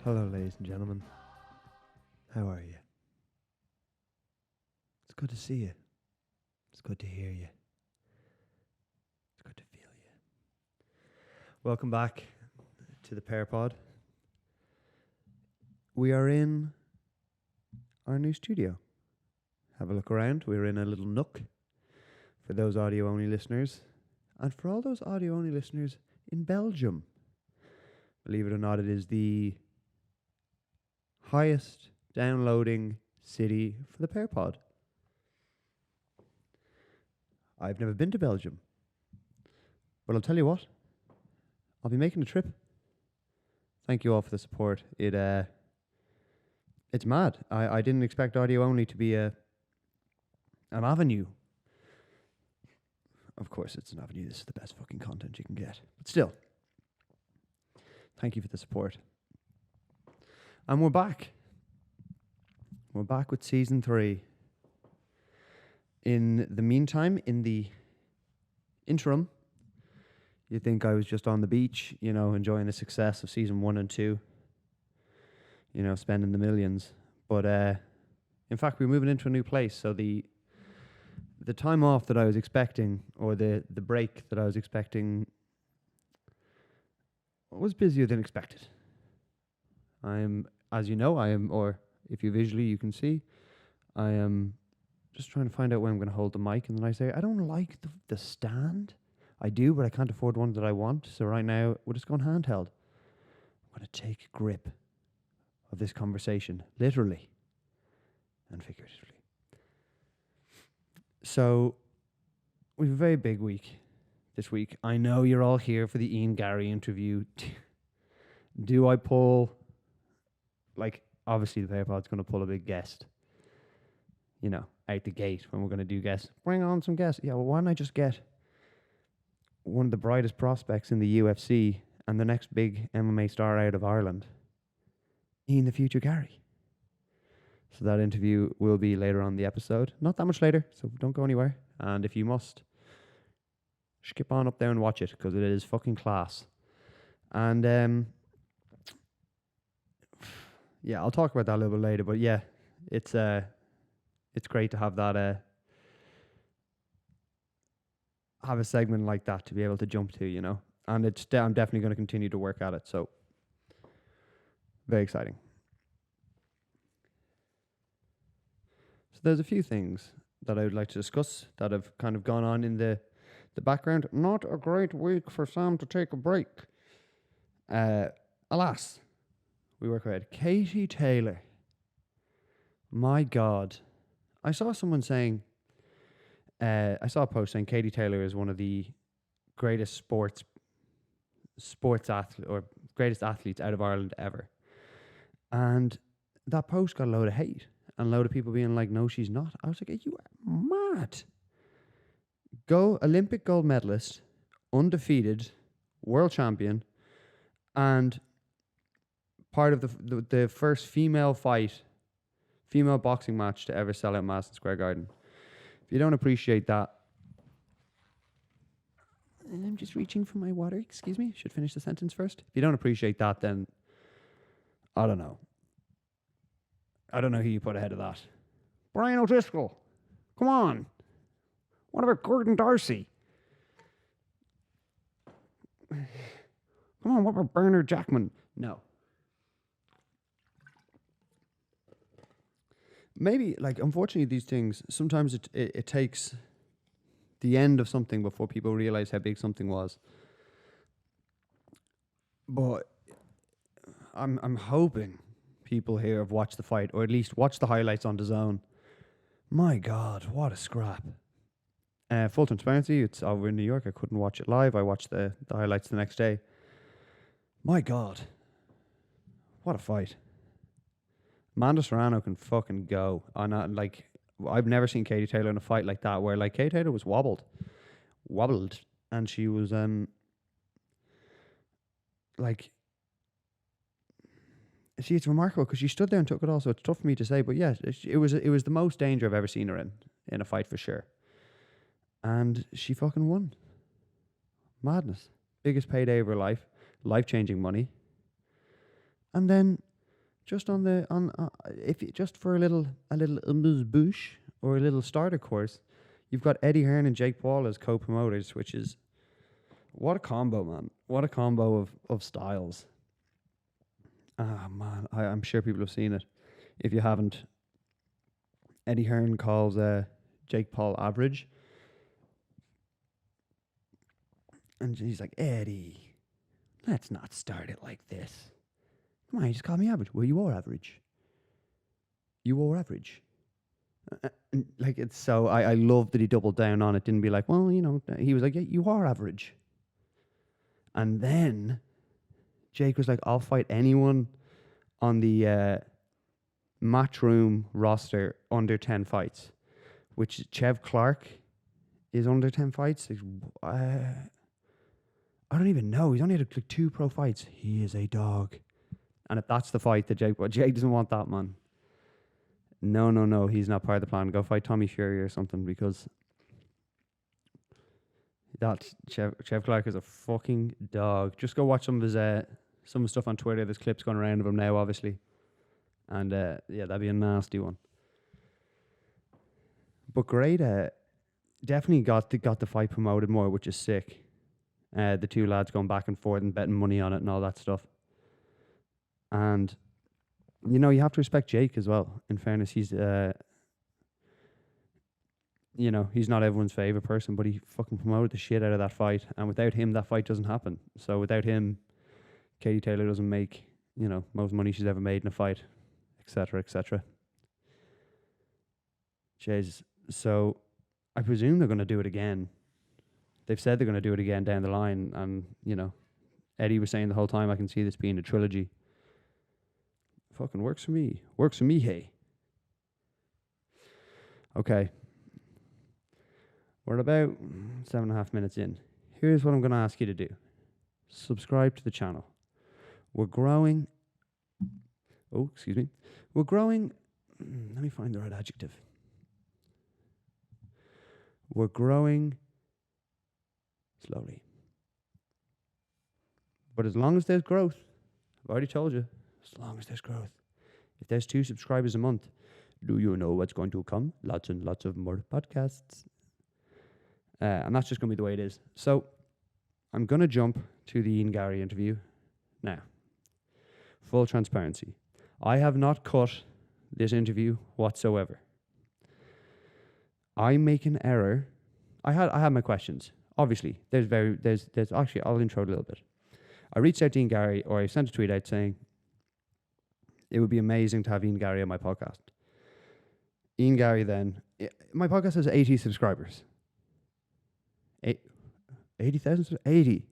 Hello, ladies and gentlemen. How are you? It's good to see you. It's good to hear you. It's good to feel you. Welcome back to the Pear Pod. We are in our new studio. Have a look around. We're in a little nook for those audio-only listeners. And for all those audio-only listeners in Belgium. Believe it or not, it is the highest downloading city for the Pear Pod. I've never been to Belgium. But I'll tell you what, I'll be making a trip. Thank you all for the support. It's mad. I didn't expect audio only to be an avenue. Of course, it's an avenue. This is the best fucking content you can get. But still, thank you for the support. And we're back. We're back with season 3. In the meantime, in the interim, you think I was just on the beach, enjoying the success of season 1 and 2, spending the millions. But in fact, we're moving into a new place. So the time off that I was expecting, or the break that I was expecting, was busier than expected. Or if you visually you can see, I am just trying to find out where I'm going to hold the mic. And then I say, I don't like the stand. I do, but I can't afford one that I want. So right now, we're just going handheld. I'm going to take grip of this conversation, literally and figuratively. So, we have a very big week this week. I know you're all here for the Garry interview. Do I pull, obviously the Pear Pod's going to pull a big guest, out the gate when we're going to do guests. Bring on some guests. Yeah, well, why don't I just get one of the brightest prospects in the UFC and the next big MMA star out of Ireland, in the future Garry. So that interview will be later on the episode. Not that much later, so don't go anywhere. And if you must, skip on up there and watch it, because it is fucking class. And yeah, I'll talk about that a little bit later. But yeah, it's great to have that have a segment like that to be able to jump to, and I'm definitely going to continue to work at it. So very exciting. So there's a few things that I would like to discuss that have kind of gone on in the background. Not a great week for Sam to take a break. Alas, we work ahead. Katie Taylor. My God. I saw someone saying, I saw a post saying Katie Taylor is one of the greatest sports athlete or greatest athletes out of Ireland ever. And that post got a load of hate and a load of people being like, no, she's not. I was like, are you mad? Olympic gold medalist, undefeated, world champion, and part of the first female boxing match to ever sell out Madison Square Garden. If you don't appreciate that, and I'm just reaching for my water, excuse me, should finish the sentence first. If you don't appreciate that, then I don't know. I don't know who you put ahead of that. Brian O'Driscoll. Come on. What about Gordon Darcy? Come on, what about Bernard Jackman? No. Maybe, unfortunately, these things, sometimes it takes the end of something before people realize how big something was. But I'm hoping people here have watched the fight, or at least watched the highlights on DAZN. My God, what a scrap. Full transparency, it's over in New York. I couldn't watch it live. I watched the highlights the next day. My God, what a fight. Amanda Serrano can fucking go. I've never seen Katie Taylor in a fight like that, where Katie Taylor was wobbled, and she was see, it's remarkable because she stood there and took it all. So it's tough for me to say, but yeah, it was the most danger I've ever seen her in a fight for sure. And she fucking won. Madness. Biggest payday of her life. Life-changing money. And then just on the if you, just for a little amuse-bouche or a little starter course, you've got Eddie Hearn and Jake Paul as co-promoters, which is what a combo, man! What a combo of styles. Ah, man, I'm sure people have seen it. If you haven't, Eddie Hearn calls Jake Paul average, and he's like, Eddie, let's not start it like this. Come on, you just call me average. Well, you are average. You are average. And like, it's so, I love that he doubled down on it. Didn't be like, well, you know, he was like, yeah, you are average. And then Jake was like, I'll fight anyone on the Matchroom roster under 10 fights, which Chev Clark is under 10 fights. I don't even know. He's only had like 2 pro fights. He is a dog. And if that's the fight that Jake doesn't want that, man. No, he's not part of the plan. Go fight Tommy Fury or something, because that Chev Clark is a fucking dog. Just go watch some of his stuff on Twitter. There's clips going around of him now, obviously. And yeah, that'd be a nasty one. But great, definitely got the fight promoted more, which is sick. The 2 lads going back and forth and betting money on it and all that stuff. And you know, you have to respect Jake as well. In fairness, he's you know, he's not everyone's favorite person, but he fucking promoted the shit out of that fight. And without him, that fight doesn't happen. So without him, Katie Taylor doesn't make, you know, most money she's ever made in a fight, etc., etc. Jesus. So I presume they're going to do it again. They've said they're going to do it again down the line. And, you know, Eddie was saying the whole time, I can see this being a trilogy. Fucking works for me. Works for me, hey. Okay. We're about 7.5 minutes in. Here's what I'm going to ask you to do. Subscribe to the channel. We're growing. Oh, excuse me. We're growing. Let me find the right adjective. We're growing slowly. But as long as there's growth, I've already told you, as long as there's growth. If there's 2 subscribers a month, do you know what's going to come? Lots and lots of more podcasts. And that's just going to be the way it is. So I'm going to jump to the Ian Garry interview now. Full transparency. I have not cut this interview whatsoever. I make an error. I had my questions. Obviously, there's actually, I'll intro it a little bit. I reached out to Ian Garry, or I sent a tweet out saying it would be amazing to have Ian Garry on my podcast. Ian Garry then, my podcast has 80 subscribers. 80,000? 80.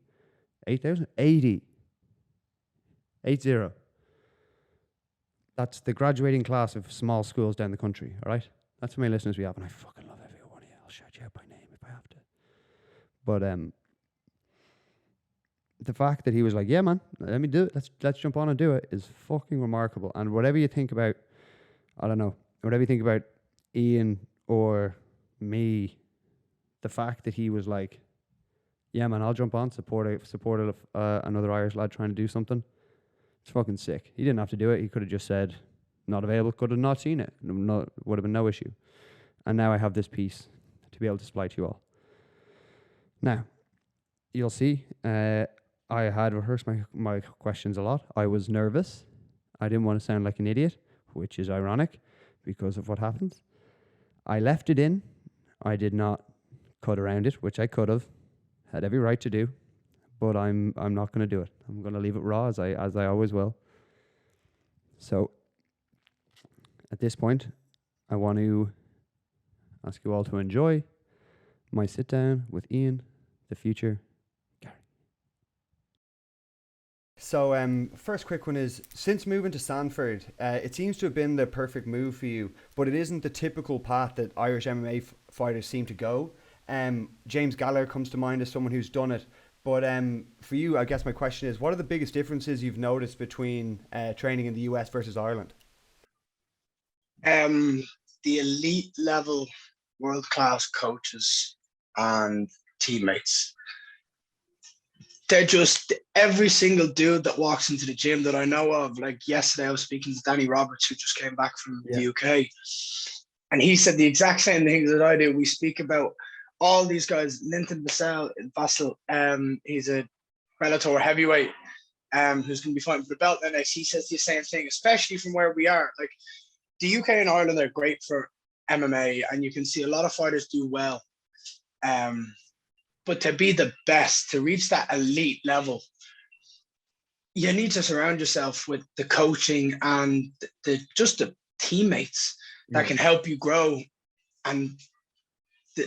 8,000? 80. 80. That's the graduating class of small schools down the country, all right? That's how many listeners we have, and I fucking love every one of you. I'll shout you out by name if I have to. But the fact that he was like, yeah, man, let me do it. Let's jump on and do it is fucking remarkable. And whatever you think about, I don't know, whatever you think about Ian or me, the fact that he was like, yeah, man, I'll jump on, support another Irish lad trying to do something. It's fucking sick. He didn't have to do it. He could have just said, not available, could have not seen it. Would have been no issue. And now I have this piece to be able to supply to you all. Now, you'll see, I had rehearsed my questions a lot. I was nervous. I didn't want to sound like an idiot, which is ironic because of what happens. I left it in. I did not cut around it, which I could have. Had every right to do. But I'm not going to do it. I'm going to leave it raw as I always will. So, at this point, I want to ask you all to enjoy my sit down with Ian, the future Garry. So, first quick one is, since moving to Sanford, it seems to have been the perfect move for you, but it isn't the typical path that Irish MMA fighters seem to go. James Gallagher comes to mind as someone who's done it. But for you, I guess my question is, what are the biggest differences you've noticed between training in the US versus Ireland? The elite level, world-class coaches and teammates. they're just every single dude that walks into the gym that I know of. Like yesterday, I was speaking to Danny Roberts, who just came back from the UK, and he said the exact same things that I do. We speak about all these guys. Linton Vassell, he's a Bellator heavyweight, who's going to be fighting for the belt. And he says the same thing, especially from where we are. Like the UK and Ireland are great for MMA, and you can see a lot of fighters do well. But to be the best, to reach that elite level, you need to surround yourself with the coaching and the teammates that can help you grow. And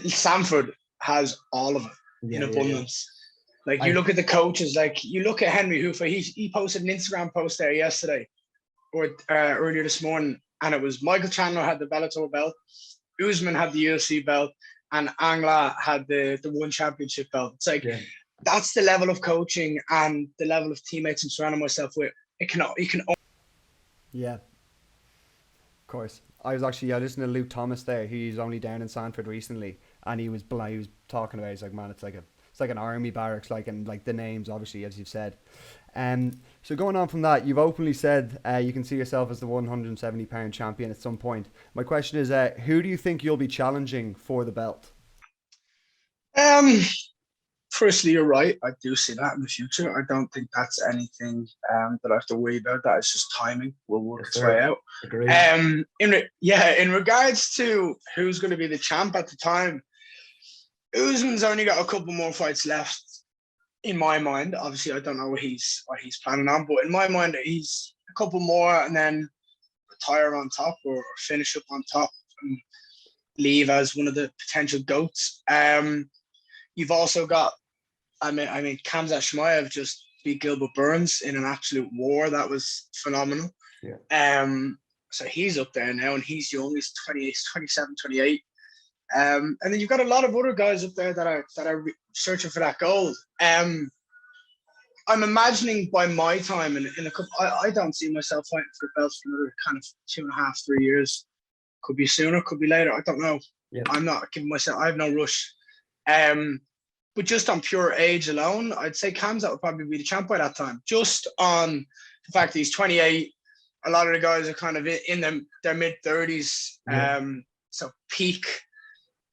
Sanford has all of it in abundance. Like you look at the coaches, like you look at Henry Hoofer, he posted an Instagram post there yesterday or earlier this morning, and it was Michael Chandler had the Bellator belt, Usman had the UFC belt, and Angla had the one championship belt. It's like that's the level of coaching and the level of teammates I'm surrounding myself with. It can. Yeah. Of course. I was actually listening to Luke Thomas there. He's only down in Sanford recently, and he was talking about. He's like, man, it's like an army barracks, and the names, obviously, as you've said. So going on from that, you've openly said you can see yourself as the 170-pound champion at some point. My question is, who do you think you'll be challenging for the belt? Firstly, you're right. I do see that in the future. I don't think that's anything that I have to worry about. That is just timing. We'll work its way out. Agreed. In regards to who's going to be the champ at the time, Usman's only got a couple more fights left. In my mind, obviously, I don't know what he's planning on, but in my mind, he's a couple more and then retire on top or finish up on top and leave as one of the potential GOATs. You've also got, Khamzat Chimaev just beat Gilbert Burns in an absolute war. That was phenomenal. Yeah. So he's up there now, and he's young. He's 28, 27, 28. And then you've got a lot of other guys up there that are searching for that gold. I'm imagining by my time in a couple, I don't see myself fighting for belts for another kind of 2.5, 3 years. Could be sooner, could be later. I don't know. Yeah. I'm not giving myself. I have no rush. But just on pure age alone, I'd say Khamzat would probably be the champ by that time. Just on the fact that he's 28. A lot of the guys are kind of in their mid-30s. So peak.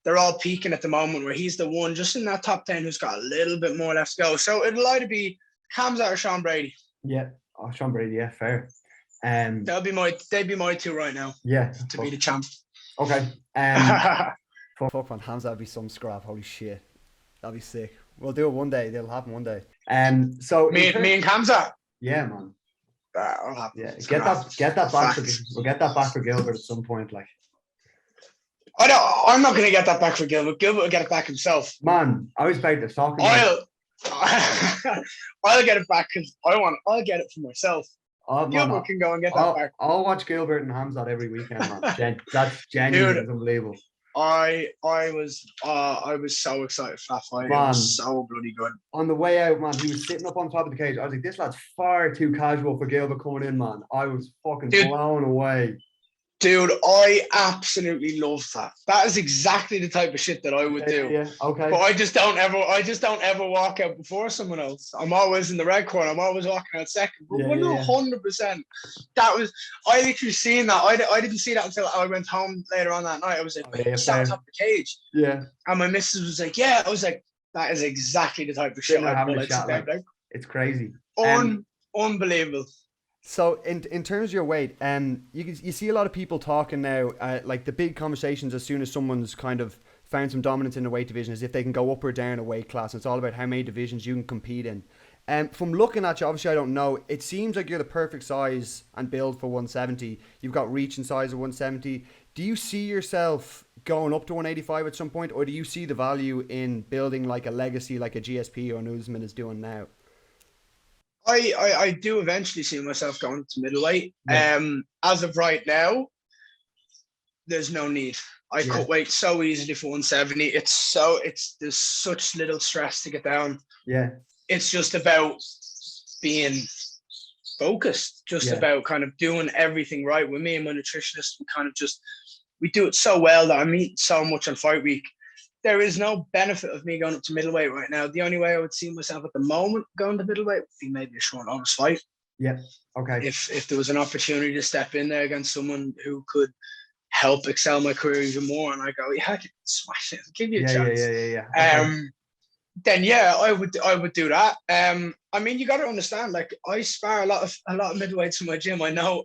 They're all peaking at the moment, where he's the one just in that top 10 who's got a little bit more left to go. So it'll either be Khamzat or Sean Brady. Yeah, Sean Brady. Yeah, fair. They'd be my two right now. Yeah, to be the champ. Okay. Fuck man, Khamzat would be some scrap. Holy shit, that'd be sick. We'll do it one day. It'll happen one day. So me and Khamzat. Yeah, man. That'll happen. Yeah, get that back. We'll get that back for Gilbert at some point, like. I'm not going to get that back for Gilbert. Gilbert will get it back himself. Man, I was about to talk about I'll get it back because I'll get it for myself. Gilbert can go and get that back. I'll watch Gilbert and Khamzat every weekend, man. That's genuine. It's unbelievable. I was so excited for that fight. Man, it was so bloody good. On the way out, man, he was sitting up on top of the cage. I was like, this lad's far too casual for Gilbert coming in, man. I was fucking blown away. Dude, I absolutely love that. That is exactly the type of shit that I would do. Yeah, okay. But I just don't ever walk out before someone else. I'm always in the red corner. I'm always walking out second. But 100%. That was, I literally seen that. I didn't see that until I went home later on that night. I was like, sat on top of the cage. Yeah. And my missus was like, yeah. I was like, that is exactly the type of shit I'd pull out. It's crazy. Unbelievable. So in terms of your weight, you see a lot of people talking now, like the big conversations as soon as someone's kind of found some dominance in the weight division is if they can go up or down a weight class. It's all about how many divisions you can compete in. From looking at you, obviously I don't know, it seems like you're the perfect size and build for 170. You've got reach and size of 170. Do you see yourself going up to 185 at some point, or do you see the value in building like a legacy like a GSP or an Usman is doing now? I do eventually see myself going to middleweight. Yeah. As of right now, there's no need. I cut weight so easily for 170. There's such little stress to get down. Yeah. It's just about being focused, about kind of doing everything right. With me and my nutritionist, we do it so well that I'm eating so much on fight week there is no benefit of me going up to middleweight right now. The only way I would see myself at the moment going to middleweight would be maybe a short notice fight. Yeah. Okay. If there was an opportunity to step in there against someone who could help excel my career even more, and I go, yeah, I can smash it, give you a chance. Yeah. Okay. Then yeah, I would do that. I mean, you got to understand, like, I spar a lot of middleweights in my gym. I know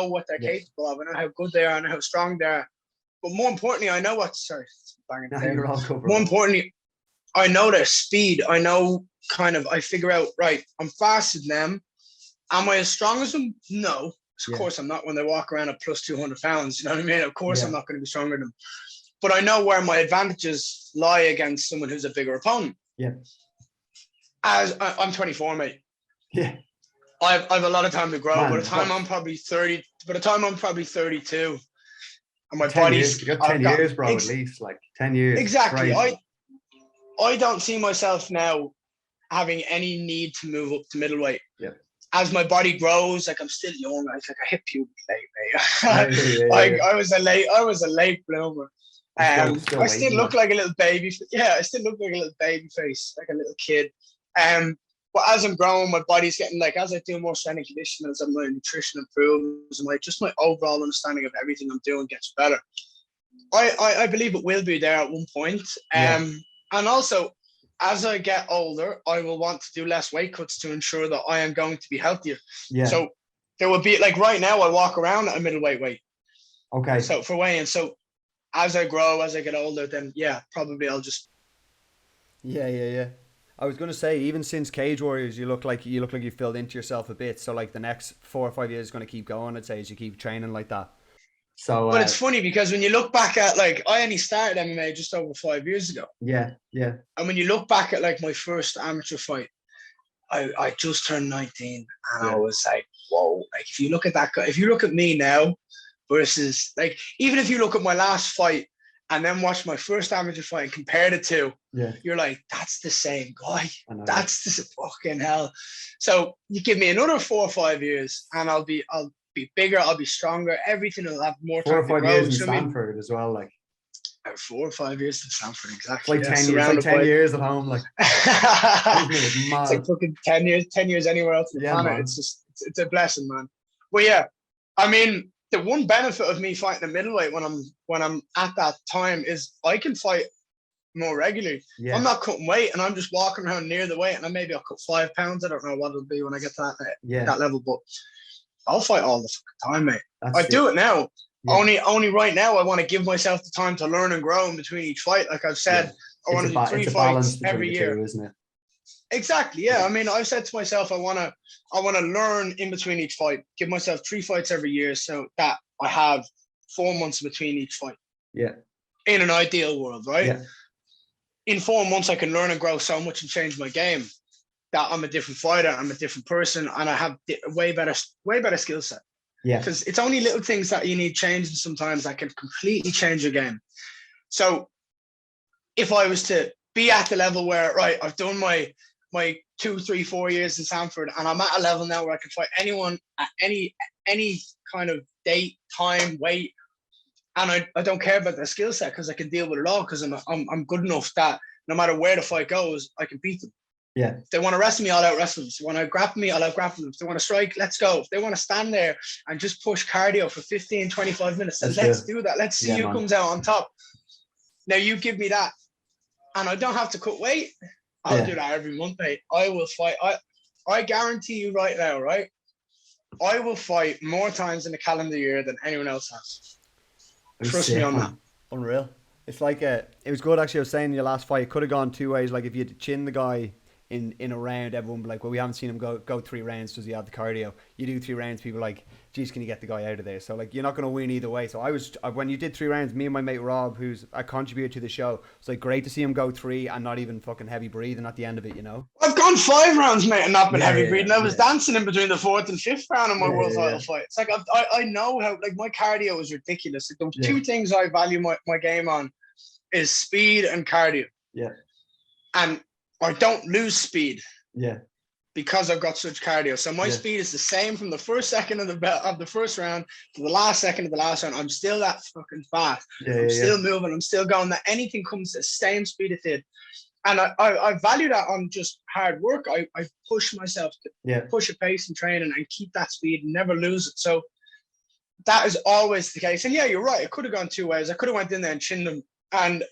what they're capable of. I know how good they are and how strong they are. But more importantly, I know what. Sorry, banging. No, you're all covered. More importantly, I know their speed. I know I figure out, right, I'm faster than them. Am I as strong as them? No. Of course I'm not when they walk around at plus 200 pounds. You know what I mean? Of course I'm not going to be stronger than them. But I know where my advantages lie against someone who's a bigger opponent. Yeah. As I'm 24, mate. Yeah. I have a lot of time to grow. Man, by the time I'm probably 30, by the time I'm probably 32, and my 10 body's years. You got 10 years, bro, at least. Like 10 years. Exactly. I don't see myself now having any need to move up to middleweight. Yeah. As my body grows, like, I'm still young. I hit puberty late, mate. I was a late bloomer. I still look like a little baby. Yeah, I still look like a little baby face, like a little kid. But as I'm growing, my body's getting, like, as I do more strength and conditioning, as my nutrition improves, and my overall understanding of everything I'm doing gets better. I believe it will be there at one point. And also, as I get older, I will want to do less weight cuts to ensure that I am going to be healthier. Yeah. So there will be, like, right now I walk around at a middleweight weight. Okay. So for weighing. So as I grow, as I get older, then probably I'll just. Yeah. I was gonna say, even since Cage Warriors, you look like you filled into yourself a bit. So like the next 4 or 5 years is gonna keep going, I'd say, as you keep training like that. So, but it's funny because when you look back at, like, I only started MMA just over 5 years ago. Yeah. And when you look back at, like, my first amateur fight, I just turned 19, and I was like, whoa! Like, if you look at that guy, if you look at me now versus, like, even if you look at my last fight and then watch my first amateur fight and compare the two, you're like, that's the same guy. That's the fucking hell. So you give me another 4 or 5 years, and I'll be bigger, I'll be stronger, everything will have more time 4 or 5 years in Stanford as well, like 4 or 5 years in Stanford, exactly. Like 10 years, like 10 years at home, like it's like fucking 10 years anywhere else on the planet. Man. It's a blessing, man. Well, yeah, I mean, the one benefit of me fighting a middleweight when I'm at that time is I can fight more regularly. Yeah. I'm not cutting weight and I'm just walking around near the weight, and maybe I'll cut 5 pounds. I don't know what it'll be when I get to that level, but I'll fight all the fucking time, mate. I do it now. Yeah. Only right now I want to give myself the time to learn and grow in between each fight. Like I've said, I want to do 3 fights every year, isn't it? Exactly. Yeah. I mean, I've said to myself, I want to learn in between each fight. Give myself 3 fights every year, so that I have 4 months between each fight. Yeah. In an ideal world, right? Yeah. In 4 months, I can learn and grow so much and change my game that I'm a different fighter. I'm a different person, and I have a way better skill set. Yeah. Because it's only little things that you need changing sometimes that can completely change your game. So if I was to be at the level where, right, I've done my 2, 3, 4 years in Stanford, and I'm at a level now where I can fight anyone at any kind of date, time, weight, and I don't care about their skill set because I can deal with it all, because I'm good enough that no matter where the fight goes, I can beat them. Yeah. If they want to wrestle me, I'll out wrestle them. If they want to grapple me, I'll out grapple them. If they want to strike, let's go. If they want to stand there and just push cardio for 15, 25 minutes, let's do that. Let's see who comes out on top. Now you give me that, and I don't have to cut weight. I'll do that every month, mate. I will fight. I guarantee you right now, right? I will fight more times in a calendar year than anyone else has. Trust me on that. Unreal. It's like it was good, actually. I was saying in your last fight, it could have gone 2 ways. Like if you had chinned the guy in a round, everyone would be like, well, we haven't seen him go 3 rounds. Does he have the cardio? You do 3 rounds, people are like, geez, can you get the guy out of there? So like, you're not going to win either way. So when you did 3 rounds, me and my mate Rob, who's a contributor to the show, it's like great to see him go 3 and not even fucking heavy breathing at the end of it, you know? I've gone 5 rounds, mate, and not been heavy breathing. I was dancing in between the 4th and 5th round of my world title fight. It's like, I know how, like, my cardio is ridiculous. Like, the 2 things I value my game on is speed and cardio. Yeah. And I don't lose speed. Yeah. because I've got such cardio. So my speed is the same from the first second of the first round to the last second of the last round. I'm still that fucking fast. I'm still moving. I'm still going. That anything comes at the same speed it did. And I value that on just hard work. I push myself to push a pace in training and keep that speed and never lose it. So that is always the case. And yeah, you're right. It could have gone two ways. I could have went in there and chinned him. And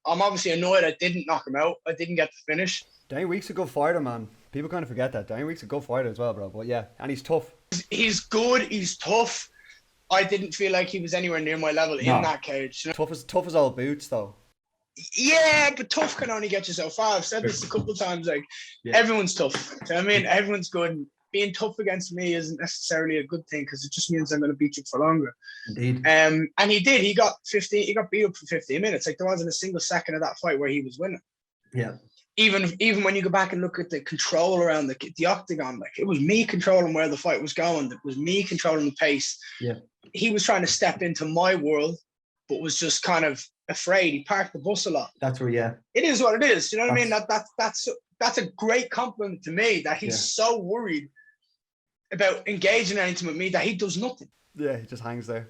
I'm obviously annoyed I didn't knock him out. I didn't get the finish. Danny Weeks a good fighter, man. People kind of forget that. Danny Weeks a good fighter as well, bro. But yeah, and he's tough. He's good. He's tough. I didn't feel like he was anywhere near my level in that cage. You know? Tough as old boots, though. Yeah, but tough can only get you so far. I've said this a couple of times. Like, everyone's tough. So, I mean, everyone's good. And being tough against me isn't necessarily a good thing because it just means I'm going to beat you for longer. Indeed. And he did. He got beat up for 15 minutes. Like, there wasn't a single second of that fight where he was winning. Yeah. Even when you go back and look at the control around the octagon, like, it was me controlling where the fight was going. It was me controlling the pace. Yeah. He was trying to step into my world, but was just kind of afraid. He parked the bus a lot. That's where, it is what it is. You know what I mean? That's a great compliment to me that he's so worried about engaging anything with me that he does nothing. Yeah, he just hangs there.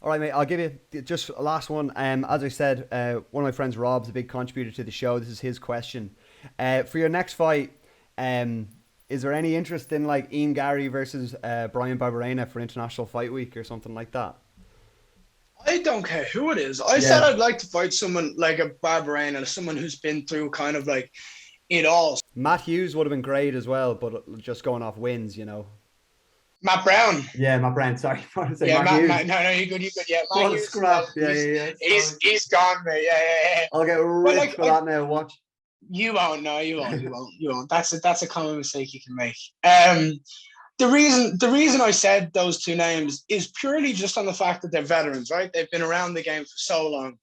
All right, mate, I'll give you just a last one. As I said, one of my friends, Rob's a big contributor to the show. This is his question. For your next fight, is there any interest in like Ian Garry versus Brian Barberena for International Fight Week or something like that? I don't care who it is. I said I'd like to fight someone like a Barberena, someone who's been through kind of like it all. Matt Hughes would have been great as well, but just going off wins, you know. Matt Brown. Yeah, Matt Brown. Sorry. Matt Hughes. No, you're good. Yeah, Matt Hughes. Scrap. Yeah. He's gone, mate. Yeah. I'll get ripped for that now. Watch. You won't. No, you won't. That's a common mistake you can make. The reason I said those two names is purely just on the fact that they're veterans, right? They've been around the game for so long.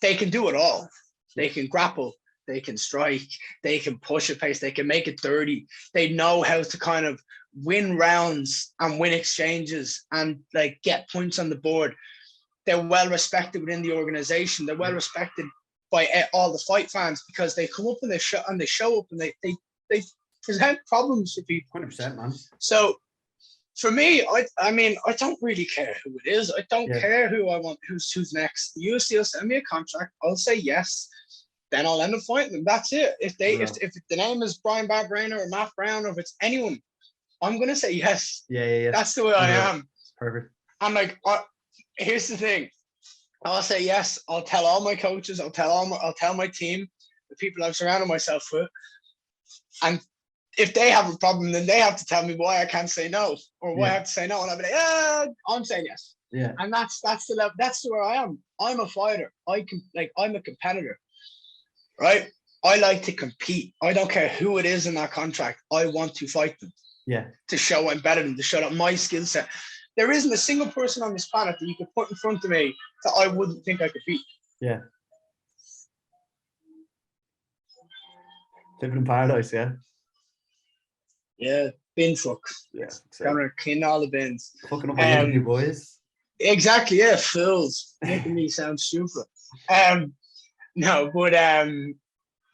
They can do it all. They can grapple. They can strike. They can push a pace. They can make it dirty. They know how to kind of win rounds and win exchanges and like get points on the board. They're well respected within the organization. They're well respected by all the fight fans because they come up and they show up and they present problems to people. 100%, man. So for me, I mean, I don't really care who it is. I don't care who I want, who's next. The UFC will send me a contract. I'll say yes. Then I'll end up fighting them. That's it. If the name is Brian Barberena or Matt Brown or if it's anyone, I'm gonna say yes. Yeah. That's the way I am. Perfect. I'm like, here's the thing. I'll say yes. I'll tell all my coaches. I'll tell my team, the people I've surrounded myself with, and if they have a problem, then they have to tell me why I can't say no or why I have to say no, and I'll be like, I'm saying yes. Yeah. And that's the level. That's where I am. I'm a fighter. I'm a competitor, right? I like to compete. I don't care who it is in that contract. I want to fight them. Yeah. To show I'm better than, to show that my skill set. There isn't a single person on this planet that you could put in front of me that I wouldn't think I could beat. Yeah. Living in paradise, yeah. Yeah, bin truck. Yeah. Gonna clean all the bins. Fucking up my interview, boys. Exactly, yeah, fools. Making me sound stupid. No, but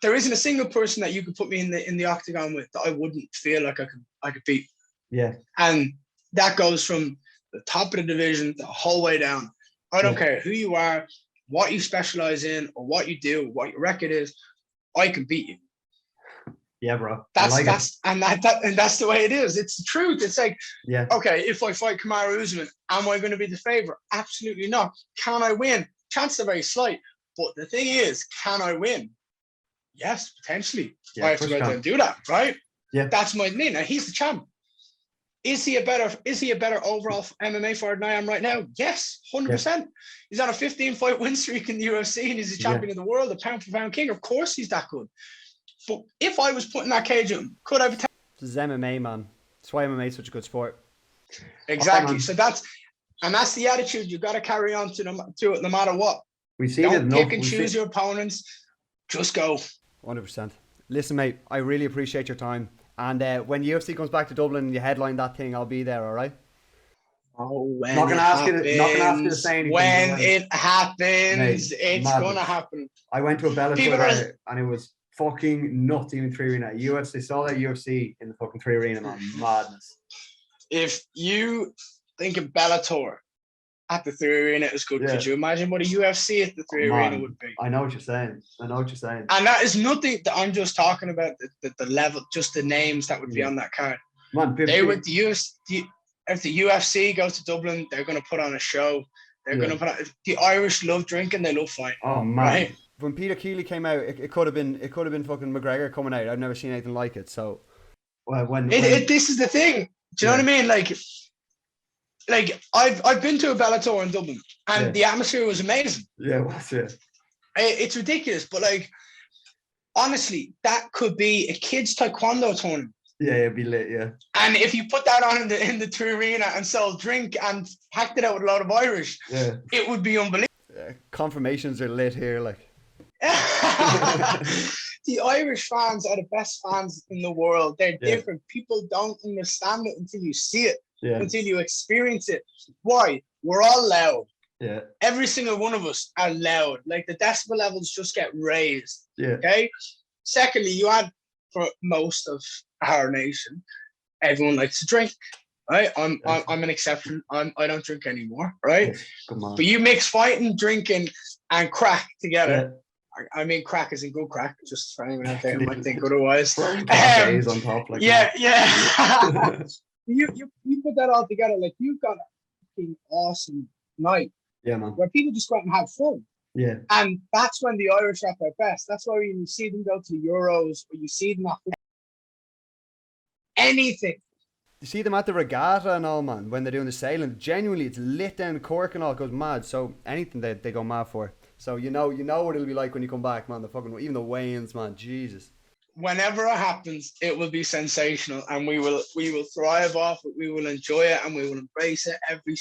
there isn't a single person that you could put me in the octagon with that I wouldn't feel like I could beat. Yeah. And that goes from the top of the division the whole way down. I don't care who you are, what you specialize in, or what you do, what your record is. I can beat you. Yeah, bro. That's the way it is. It's the truth. It's like, okay, if I fight Kamaru Usman, am I going to be the favorite? Absolutely not. Can I win? Chances are very slight. But the thing is, can I win? Yes, potentially. I have to go out there and do that, right? Yeah. That's my name. Now he's the champ. Is he a better overall MMA fighter than I am right now? Yes, 100%. He's on a 15-fight win streak in the UFC and he's a champion of the world, a pound-for-pound king. Of course he's that good. But if I was put in that cage, could I potentially... This is MMA, man. That's why MMA is such a good sport. Exactly. So that's the attitude you got to carry on to it no matter what. We see Don't pick and choose your opponents. Just go. 100%. Listen, mate, I really appreciate your time. And when UFC comes back to Dublin and you headline that thing, I'll be there, all right? Oh, when not gonna ask you to say anything. When it happens, mate, it's going to happen. I went to a Bellator and it was fucking nuts in the 3 Arena. UFC, saw that UFC in the fucking 3 Arena, man. Madness. If you think of Bellator at the 3 Arena is good, could you imagine what a UFC at the 3 Arena would be? I know what you're saying. And that is nothing that I'm just talking about the level, just the names that would be on that card. Man, they would if the UFC goes to Dublin, they're going to put on a show. They're going to put on. The Irish love drinking, they love fighting. Oh man! Right? When Peter Keeley came out, it could have been fucking McGregor coming out. I've never seen anything like it. So, this is the thing. Do you know what I mean? Like I've been to a Bellator in Dublin, and the atmosphere was amazing. Yeah, what's it? It's ridiculous, but like honestly, that could be a kids' taekwondo tournament. Yeah, it'd be lit, yeah. And if you put that on in the 3 Arena and sold drink and packed it out with a lot of Irish, it would be unbelievable. Confirmations are lit here, like. The Irish fans are the best fans in the world. They're different. People don't understand it until you see it, until you experience it. Why? We're all loud. Yeah. Every single one of us are loud. Like the decibel levels just get raised. Yeah. Okay. Secondly, you had for most of our nation, everyone likes to drink. Right. I'm an exception. I don't drink anymore. Right. Yes. Come on. But you mix fighting, drinking, and crack together. I mean, crack isn't good crack. Just for anyone out there who might think otherwise. On top, like yeah. you put that all together, like you've got a fucking awesome night. Yeah, man. Where people just go out and have fun. Yeah. And that's when the Irish are at their best. That's why when you see them go to the Euros, or you see them at anything. You see them at the regatta and all, man, when they're doing the sailing. Genuinely, it's lit down Cork and all. It goes mad. So anything they go mad for. So you know what it'll be like when you come back, man. The fucking even the weigh-ins, man. Jesus. Whenever it happens, it will be sensational, and we will thrive off it. We will enjoy it, and we will embrace it every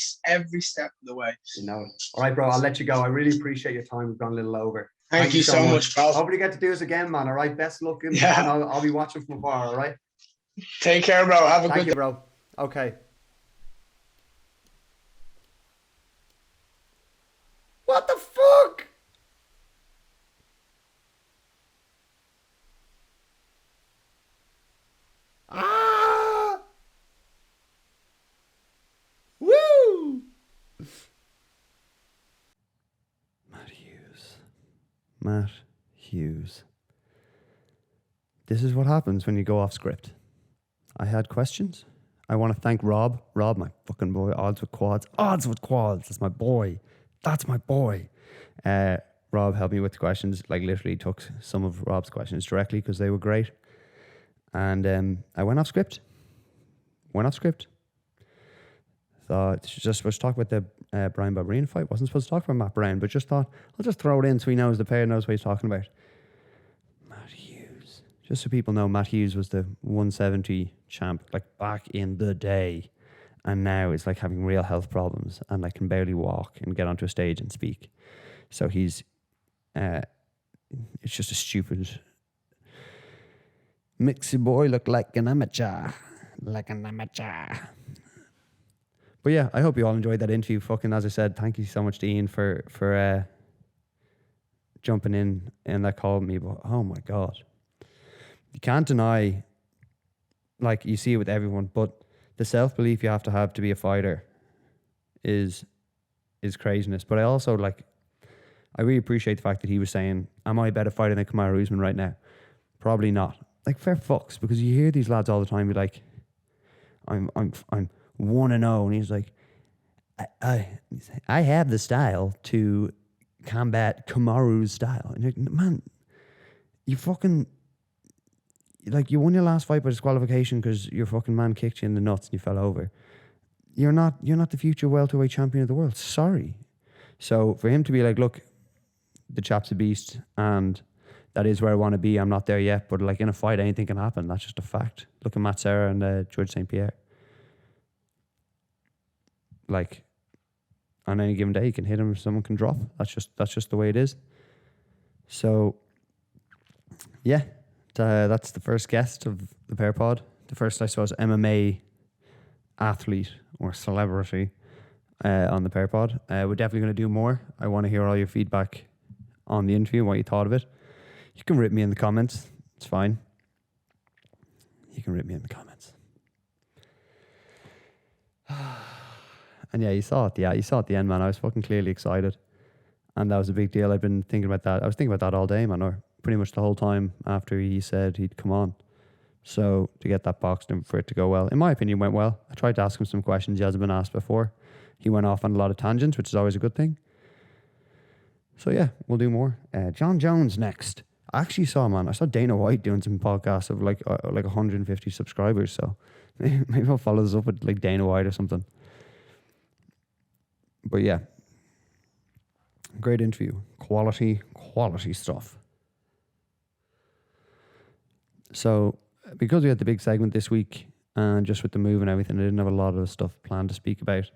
step of the way. You know it. All right, bro. I'll let you go. I really appreciate your time. We've gone a little over. Thank you so much, pal. Hopefully get to do this again, man. All right. Best luck. And I'll be watching from afar. All right. Take care, bro. Have a good day, bro. Okay. What the fuck? Woo! Matt Hughes. This is what happens when you go off script. I had questions. I want to thank Rob. Rob, my fucking boy. Odds with quads. That's my boy. Rob helped me with the questions. Like literally took some of Rob's questions directly because they were great. And I went off script. Thought just supposed to talk about the Brian Barberina fight. Wasn't supposed to talk about Matt Brown, but just thought I'll just throw it in so he knows, the player knows what he's talking about. Matt Hughes. Just so people know, Matt Hughes was the 170 champ, like back in the day. And now it's like having real health problems and like can barely walk and get onto a stage and speak. So he's, it's just a stupid, makes your boy look like an amateur. But yeah, I hope you all enjoyed that interview. Fucking, as I said, thank you so much to Ian for jumping in and that call me. But oh my God, you can't deny, like you see it with everyone, but the self-belief you have to be a fighter is craziness. But I also I really appreciate the fact that he was saying, am I a better fighter than Kamaru Usman right now? Probably not. Like, fair fucks, because you hear these lads all the time be like, I'm 1-0, and he's like, I have the style to combat Kamaru's style. And you're like, man, you fucking, like, you won your last fight by disqualification because your fucking man kicked you in the nuts and you fell over. You're not the future welterweight champion of the world. Sorry. So for him to be like, look, the chap's a beast and that is where I want to be. I'm not there yet, but like in a fight, anything can happen. That's just a fact. Look at Matt Serra and George St. Pierre. Like, on any given day, you can hit him, someone can drop. That's just the way it is. So, yeah, that's the first guest of the Pear Pod. The first, I suppose, MMA athlete or celebrity on the Pear Pod. We're definitely going to do more. I want to hear all your feedback on the interview, what you thought of it. You can rip me in the comments. It's fine. You can rip me in the comments. And yeah, you saw it. Yeah, you saw it at the end, man. I was fucking clearly excited. And that was a big deal. I've been thinking about that. I was thinking about that all day, man, or pretty much the whole time after he said he'd come on. So to get that boxed and for it to go well, in my opinion, went well. I tried to ask him some questions he hasn't been asked before. He went off on a lot of tangents, which is always a good thing. So yeah, we'll do more. John Jones next. I actually saw Dana White doing some podcasts of like 150 subscribers. So maybe I'll follow this up with like Dana White or something. But yeah, great interview. Quality stuff. So because we had the big segment this week and just with the move and everything, I didn't have a lot of stuff planned to speak about.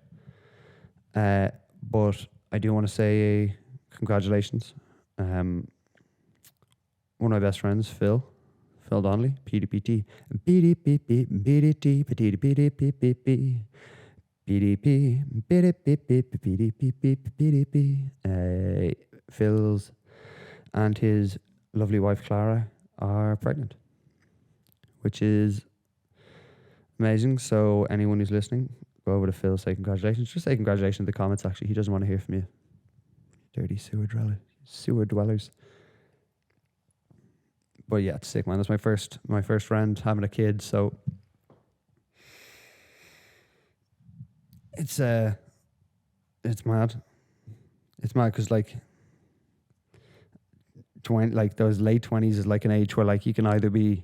But I do want to say congratulations. One of my best friends, Phil Donnelly, PDPT. Phil's and his lovely wife Clara are pregnant, which is amazing. So anyone who's listening, go over to Phil, say congratulations. Just say congratulations in the comments, actually. He doesn't want to hear from you. Dirty sewer dwellers. But yeah, it's sick, man. That's my first friend having a kid, so it's mad. It's mad because like those late 20s is like an age where like you can either be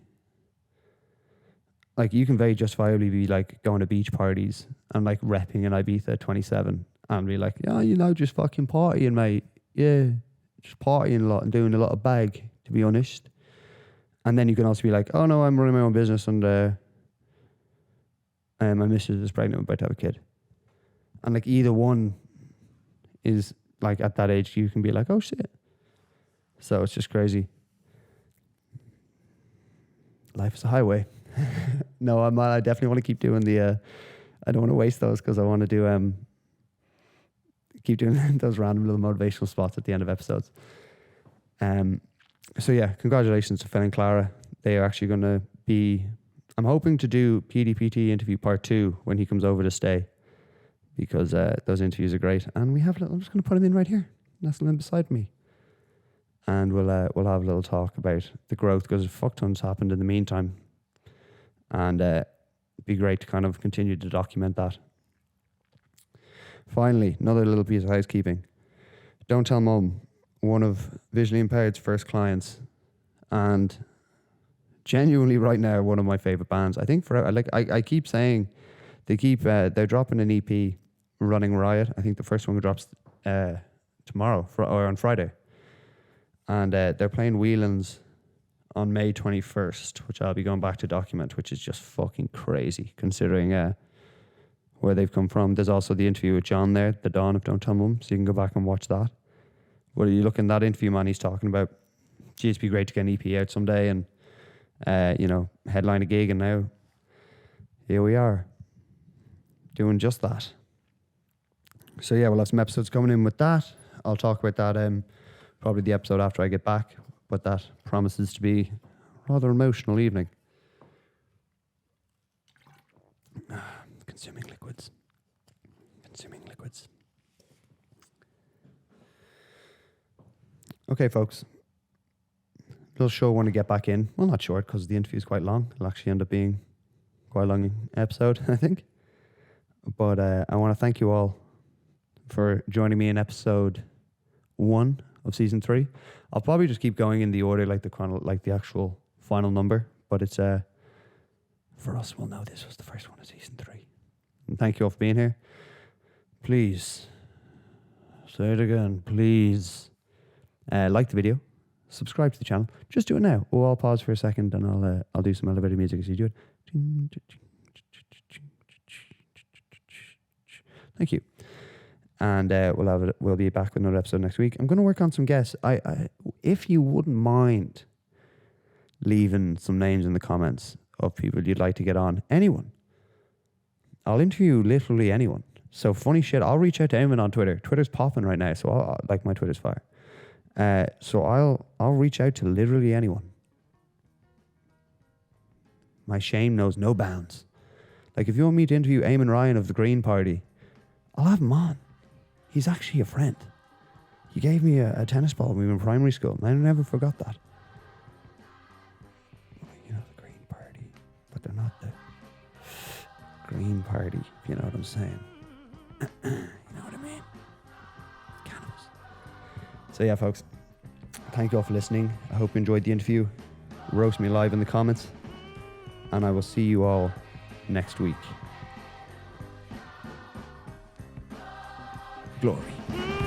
like, you can very justifiably be like going to beach parties and like repping in Ibiza at 27 and be like, yeah, just fucking partying, mate. Yeah, just partying a lot and doing a lot of bag, to be honest. And then you can also be like, oh no, I'm running my own business and my missus is pregnant, I'm about to have a kid. And like either one is like at that age, you can be like, oh shit. So it's just crazy. Life is a highway. No, I definitely want to keep doing I don't want to waste those because I want to do keep doing those random little motivational spots at the end of episodes. So yeah, congratulations to Phil and Clara. They are actually going to be, I'm hoping to do PDPT interview part 2 when he comes over to stay, because those interviews are great. And I'm just going to put him in right here, nestle him beside me. And we'll have a little talk about the growth, because a fuck ton's happened in the meantime. And it'd be great to kind of continue to document that. Finally, another little piece of housekeeping. Don't Tell Mum, one of Visually Impaired's first clients, and genuinely right now one of my favorite bands. I think I keep saying they're dropping an EP, Running Riot. I think the first one drops tomorrow or on Friday, and they're playing Whelan's on May 21st, which I'll be going back to document, which is just fucking crazy considering where they've come from. There's also the interview with John there, the Dawn of Don't Tell Mum, so you can go back and watch that. But you look in that interview, man, he's talking about, gee, it'd be great to get an EP out someday and, headline a gig, and now here we are doing just that. So yeah, we'll have some episodes coming in with that. I'll talk about that probably the episode after I get back, but that promises to be a rather emotional evening. Consuming liquids. Okay, folks. Little show I want to get back in. Well, not short, because the interview is quite long. It'll actually end up being quite a long episode, I think. But I want to thank you all for joining me in episode 1 of season 3. I'll probably just keep going in the order, like the actual final number. But it's for us, we'll know this was the first one of season 3. And thank you all for being here. Please, say it again, please. Like the video, subscribe to the channel. Just do it now. Oh, I'll pause for a second and I'll do some elevator music as you do it. Thank you. And we'll be back with another episode next week. I'm going to work on some guests. If you wouldn't mind leaving some names in the comments of people you'd like to get on, anyone. I'll interview literally anyone. So funny shit, I'll reach out to anyone on Twitter. Twitter's popping right now, so my Twitter's fire. So I'll reach out to literally anyone. My shame knows no bounds. Like, if you want me to interview Eamon Ryan of the Green Party, I'll have him on. He's actually a friend. He gave me a tennis ball when we were in primary school, and I never forgot that. You know, the Green Party, but they're not the Green Party, if you know what I'm saying. You know what I mean? Cannibals. So yeah, folks, thank you all for listening. I hope you enjoyed the interview. Roast me live in the comments, and I will see you all next week. Glory.